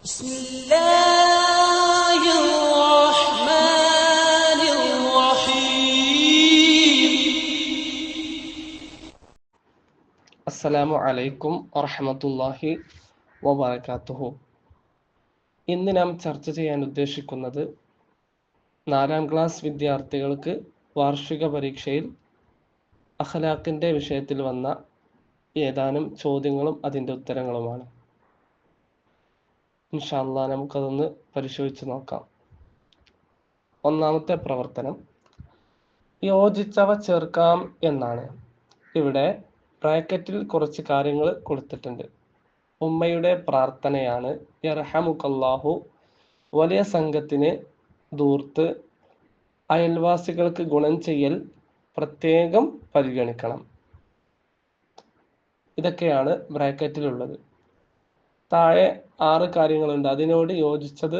بسم الله الرحمن الرحيم. അസ്സലാമു അലൈക്കും വറഹ്മത്തുള്ളാഹി വബറകാതുഹു. ഇന്ന് നാം ചർച്ച ചെയ്യാൻ ഉദ്ദേശിക്കുന്നത് 4ാം ക്ലാസ് വിദ്യാർത്ഥികൾക്ക് വാർഷിക പരീക്ഷയിൽ അഖ്ലാഖിൻ്റെ വിഷയത്തിൽ വന്ന ഏതാനും ചോദ്യങ്ങളും അതിൻ്റെ ഉത്തരങ്ങളുമാണ്. ഇൻഷാ അല്ലാഹ് നമുക്കതൊന്ന് പരിശോധിച്ച് നോക്കാം. ഒന്നാമത്തെ പ്രവർത്തനം യോജിച്ചവ ചേർക്കാം എന്നാണ്. ഇവിടെ ബ്രാക്കറ്റിൽ കുറച്ച് കാര്യങ്ങൾ കൊടുത്തിട്ടുണ്ട്. ഉമ്മയുടെ പ്രാർത്ഥനയാണ് യർഹമുക്കല്ലാഹു. വലിയ സംഘത്തിന് ദൂർത്ത് അയൽവാസികൾക്ക് ഗുണം ചെയ്യൽ പ്രത്യേകം പരിഗണിക്കണം. ഇതൊക്കെയാണ് ബ്രാക്കറ്റിലുള്ളത്. താഴെ 6 കാര്യങ്ങളുണ്ട്. അതിനോട് യോജിച്ചത്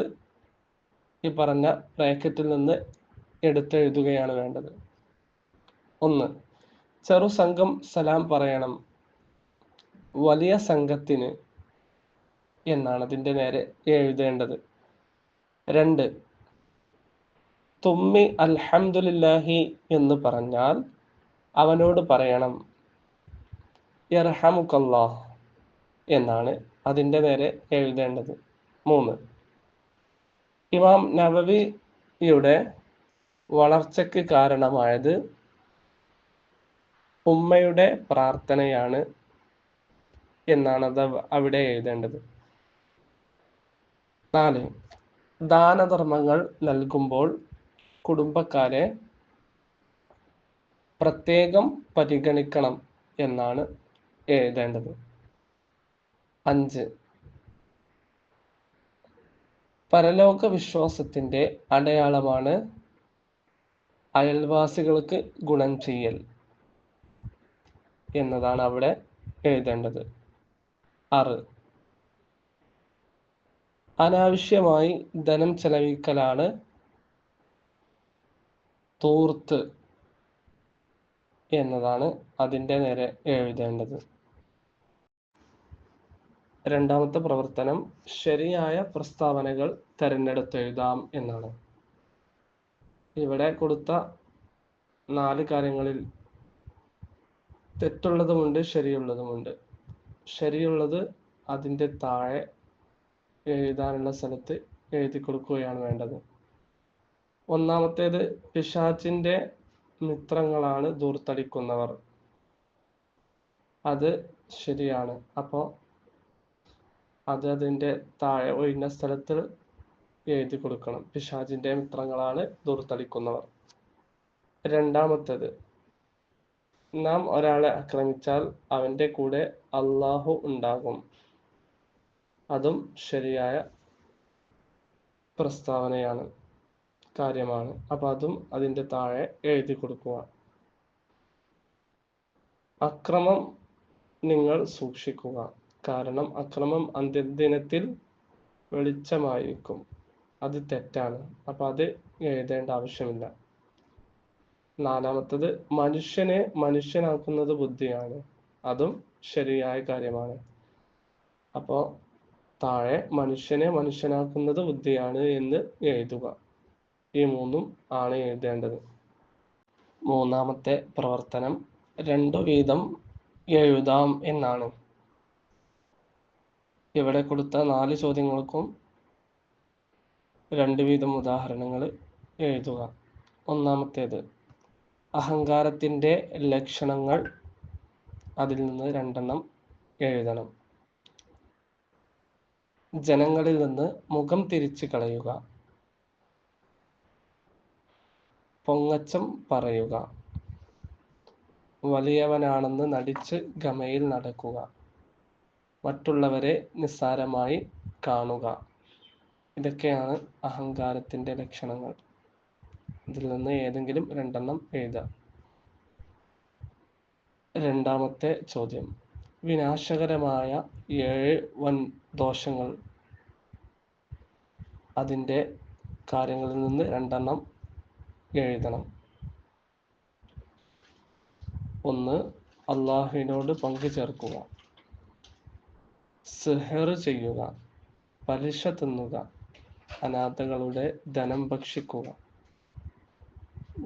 ഈ പറഞ്ഞ ബ്രാക്കറ്റിൽ നിന്ന് എടുത്തെഴുതുകയാണ് വേണ്ടത്. 1. ചെറു സംഘം സലാം പറയണം. വലിയ സംഘത്തിന് എന്നാണ് അതിൻ്റെ നേരെ എഴുതേണ്ടത്. 2. തുമ്മി അൽഹംദുലില്ലാഹി എന്ന് പറഞ്ഞാൽ അവനോട് പറയണം യർഹമുക്കല്ലാഹ് എന്നാണ് അതിൻ്റെ നേരെ എഴുതേണ്ടത്. 3. ഇമാം നവവിയുടെ വളർച്ചയ്ക്ക് കാരണമായത് ഉമ്മയുടെ പ്രാർത്ഥനയാണ് എന്നാണ് അത് അവിടെ എഴുതേണ്ടത്. 4. ദാനധർമ്മങ്ങൾ നൽകുമ്പോൾ കുടുംബക്കാരെ പ്രത്യേകം പരിഗണിക്കണം എന്നാണ് എഴുതേണ്ടത്. 5. പരലോക വിശ്വാസത്തിൻ്റെ അടയാളമാണ് അയൽവാസികൾക്ക് ഗുണം ചെയ്യൽ എന്നതാണ് അവിടെ എഴുതേണ്ടത്. 6. അനാവശ്യമായി ധനം ചെലവഴിക്കലാണ് ധൂർത്ത് എന്നതാണ് അതിൻ്റെ നേരെ എഴുതേണ്ടത്. രണ്ടാമത്തെ പ്രവർത്തനം ശരിയായ പ്രസ്താവനകൾ തിരഞ്ഞെടുത്തെഴുതാം എന്നാണ്. ഇവിടെ കൊടുത്ത 4 കാര്യങ്ങളിൽ തെറ്റുള്ളതുമുണ്ട്, ശരിയുള്ളതുമുണ്ട്. ശരിയുള്ളത് അതിൻ്റെ താഴെ എഴുതാനുള്ള സ്ഥലത്ത് എഴുതി കൊടുക്കുകയാണ് വേണ്ടത്. ഒന്നാമത്തേത് പിശാചിൻ്റെ മിത്രങ്ങളാണ് ധൂർത്തടിക്കുന്നവർ. അത് ശരിയാണ്. അപ്പോൾ അത് അതിൻ്റെ താഴെ ഒഴിഞ്ഞ സ്ഥലത്ത് എഴുതി കൊടുക്കണം. പിശാചിൻ്റെ മിത്രങ്ങളാണ് ധൂർത്തടിക്കുന്നവർ. രണ്ടാമത്തേത് നാം ഒരാളെ ആക്രമിച്ചാൽ അവൻ്റെ കൂടെ അല്ലാഹു ഉണ്ടാകും. അതും ശരിയായ പ്രസ്താവനയാണ്, കാര്യമാണ്. അപ്പോൾ അതും അതിൻ്റെ താഴെ എഴുതി കൊടുക്കുക. അക്രമം നിങ്ങൾ സൂക്ഷിക്കുക, കാരണം അക്രമം അന്ത്യദിനത്തിൽ വെളിച്ചമായിരിക്കും. അത് തെറ്റാണ്. അപ്പോൾ അത് എഴുതേണ്ട ആവശ്യമില്ല. 4. മനുഷ്യനെ മനുഷ്യനാക്കുന്നത് ബുദ്ധിയാണ്. അതും ശരിയായ കാര്യമാണ്. അപ്പോൾ താഴെ മനുഷ്യനെ മനുഷ്യനാക്കുന്നത് ബുദ്ധിയാണ് എന്ന് എഴുതുക. ഈ 3 ആണ് എഴുതേണ്ടത്. മൂന്നാമത്തെ പ്രവർത്തനം 2 വീതം എഴുതാം എന്നാണ്. ഇവിടെ കൊടുത്ത 4 ചോദ്യങ്ങൾക്കും 2 വീതം ഉദാഹരണങ്ങൾ എഴുതുക. ഒന്നാമത്തേത് അഹങ്കാരത്തിൻ്റെ ലക്ഷണങ്ങൾ. അതിൽ നിന്ന് 2 എണ്ണം എഴുതണം. ജനങ്ങളിൽ നിന്ന് മുഖം തിരിച്ചു കളയുക, പൊങ്ങച്ചം പറയുക, വലിയവനാണെന്ന് നടിച്ച് ഗമയിൽ നടക്കുക, മറ്റുള്ളവരെ നിസ്സാരമായി കാണുക. ഇതൊക്കെയാണ് അഹങ്കാരത്തിൻ്റെ ലക്ഷണങ്ങൾ. ഇതിൽ നിന്ന് ഏതെങ്കിലും 2 എണ്ണം എഴുതാം. രണ്ടാമത്തെ ചോദ്യം വിനാശകരമായ 7 വൻ ദോഷങ്ങൾ. അതിൻ്റെ കാര്യങ്ങളിൽ നിന്ന് 2 എണ്ണം എഴുതണം. 1. അള്ളാഹുവിനോട് പങ്കു ചേർക്കുക, സിഹർ ചെയ്യുക, പലിശ തിന്നുക, അനാഥകളുടെ ധനം ഭക്ഷിക്കുക,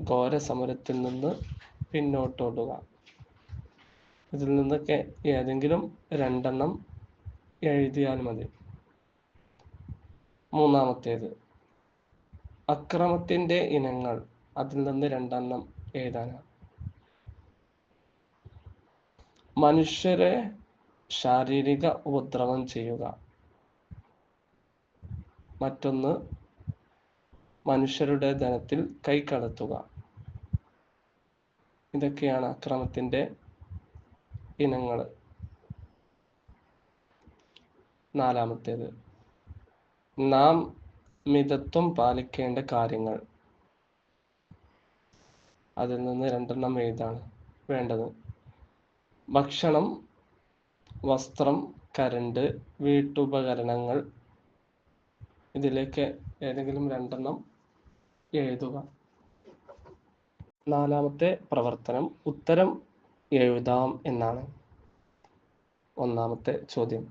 ഘോര സമരത്തിൽ നിന്ന് പിന്നോട്ടോടുക. ഇതിൽ നിന്നൊക്കെ ഏതെങ്കിലും രണ്ടെണ്ണം എഴുതിയാൽ മതി. മൂന്നാമത്തേത് അക്രമത്തിന്റെ ഇനങ്ങൾ. അതിൽ നിന്ന് രണ്ടെണ്ണം എഴുതാനാണ്. മനുഷ്യരെ ശാരീരിക ഉപദ്രവം ചെയ്യുക. മറ്റൊന്ന് മനുഷ്യരുടെ ധനത്തിൽ കൈകടത്തുക. ഇതൊക്കെയാണ് അക്രമത്തിന്റെ ഇനങ്ങൾ. നാലാമത്തേത് നാം മിതത്വം പാലിക്കേണ്ട കാര്യങ്ങൾ. അതിൽ നിന്ന് രണ്ടെണ്ണം എഴുതാണ് വേണ്ടത്. ഭക്ഷണം, വസ്ത്രം, കരണ്ട്, വീട്ടുപകരണങ്ങൾ. ഇതിലേക്ക് ഏതെങ്കിലും രണ്ടെണ്ണം എഴുതുക. നാലാമത്തെ പ്രവർത്തനം ഉത്തരം എഴുതാം എന്നാണ്. ഒന്നാമത്തെ ചോദ്യം,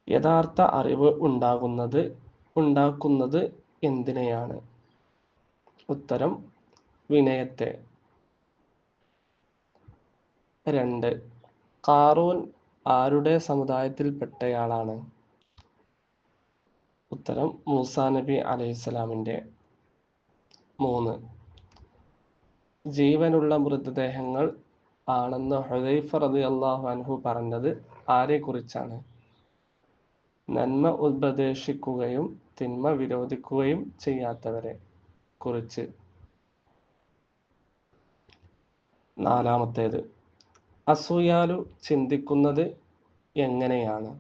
യഥാർത്ഥ അറിവ് ഉണ്ടാക്കുന്നത് എന്തിനെയാണ്? ഉത്തരം വിനയത്തെ. 2. ഖാറൂൻ ആരുടെ സമുദായത്തിൽപ്പെട്ടയാളാണ്? ഉത്തരം മൂസാ നബി അലൈഹിസ്സലാമിന്റെ. 3. ജീവനുള്ള മൃതദേഹങ്ങൾ ആണെന്ന് ഹുദൈഫ റളിയല്ലാഹു അൻഹു പറഞ്ഞത് ആരെക്കുറിച്ചാണ്? നന്മ ഉപദേശിക്കുകയും തിന്മ വിരോധിക്കുകയും ചെയ്യാത്തവരെ കുറിച്ച്. 4. അസൂയാലു ചിന്തിക്കുന്നത് എങ്ങനെയാണ്?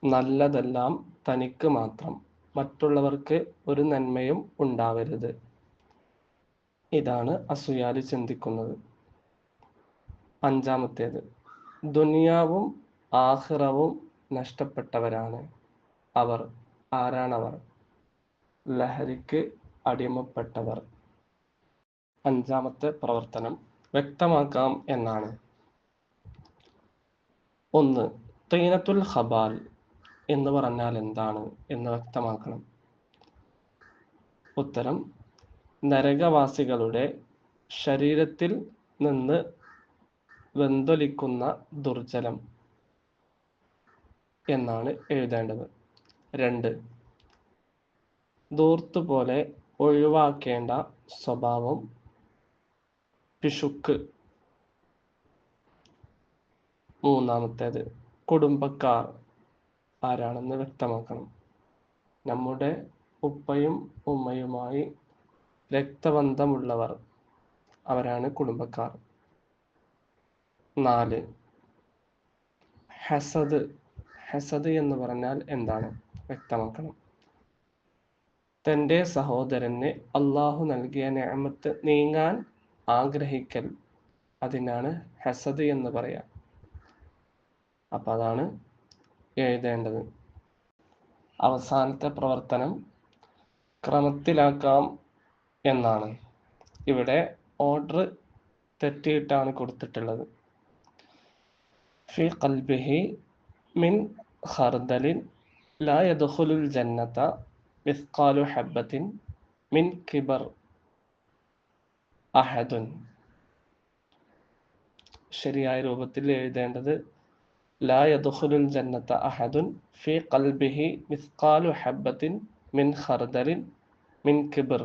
നല്ലതെല്ലാം തനിക്ക് മാത്രം, മറ്റുള്ളവർക്ക് ഒരു നന്മയും ഉണ്ടാവരുത്. ഇതാണ് അസൂയാലു ചിന്തിക്കുന്നത്. 5. ദുനിയാവും ആഖിറവും നഷ്ടപ്പെട്ടവരാണ് അവർ. ആരാണവർ? ലഹരിക്ക് അടിമപ്പെട്ടവർ. 5. പ്രവർത്തനം വ്യക്തമാക്കാം എന്നാണ്. 1. തീനത്തുൽ ഖബാൽ എന്ന് പറഞ്ഞാൽ എന്താണ് എന്ന് വ്യക്തമാക്കണം. ഉത്തരം നരകവാസികളുടെ ശരീരത്തിൽ നിന്ന് വെന്തൊലിക്കുന്ന ദുർജലം എന്നാണ് എഴുതേണ്ടത്. 2. ധൂർത്തുപോലെ ഒഴിവാക്കേണ്ട സ്വഭാവം പിശുക്ക്. 3. കുടുംബക്കാർ ആരാണെന്ന് വ്യക്തമാക്കണം. നമ്മുടെ ഉപ്പയും ഉമ്മയുമായി രക്തബന്ധമുള്ളവർ, അവരാണ് കുടുംബക്കാർ. 4. ഹസദ് എന്ന് പറഞ്ഞാൽ എന്താണ് വ്യക്തമാക്കണം. തൻ്റെ സഹോദരന് അള്ളാഹു നൽകിയ നിഅമത്ത് നീങ്ങാൻ ആഗ്രഹിക്കൽ, അതിനാണ് ഹസദ് എന്ന് പറയാം. അപ്പം അതാണ് എഴുതേണ്ടത്. അവസാനത്തെ പ്രവർത്തനം ക്രമത്തിലാക്കാം എന്നാണ്. ഇവിടെ ഓർഡർ തെറ്റിയിട്ടാണ് കൊടുത്തിട്ടുള്ളത്. ഫി ഖൽബിഹി മിൻ ഖർദലിൻ ലാ യദ്ഖുലുൽ ജന്നത മിസ്ഖാലു ഹബ്ബത്തിൻ മിൻ കിബർ അഹദുൻ. ശരിയായ രൂപത്തിൽ എഴുതേണ്ടത് ലാ യദ്ഖുലുൽ ജന്നത അഹദുൻ ഫി ഖൽബിഹി മിസ്ഖാലു ഹബ്ബത്തിൻ മിൻ ഖർദലിൻ മിൻ കിബർ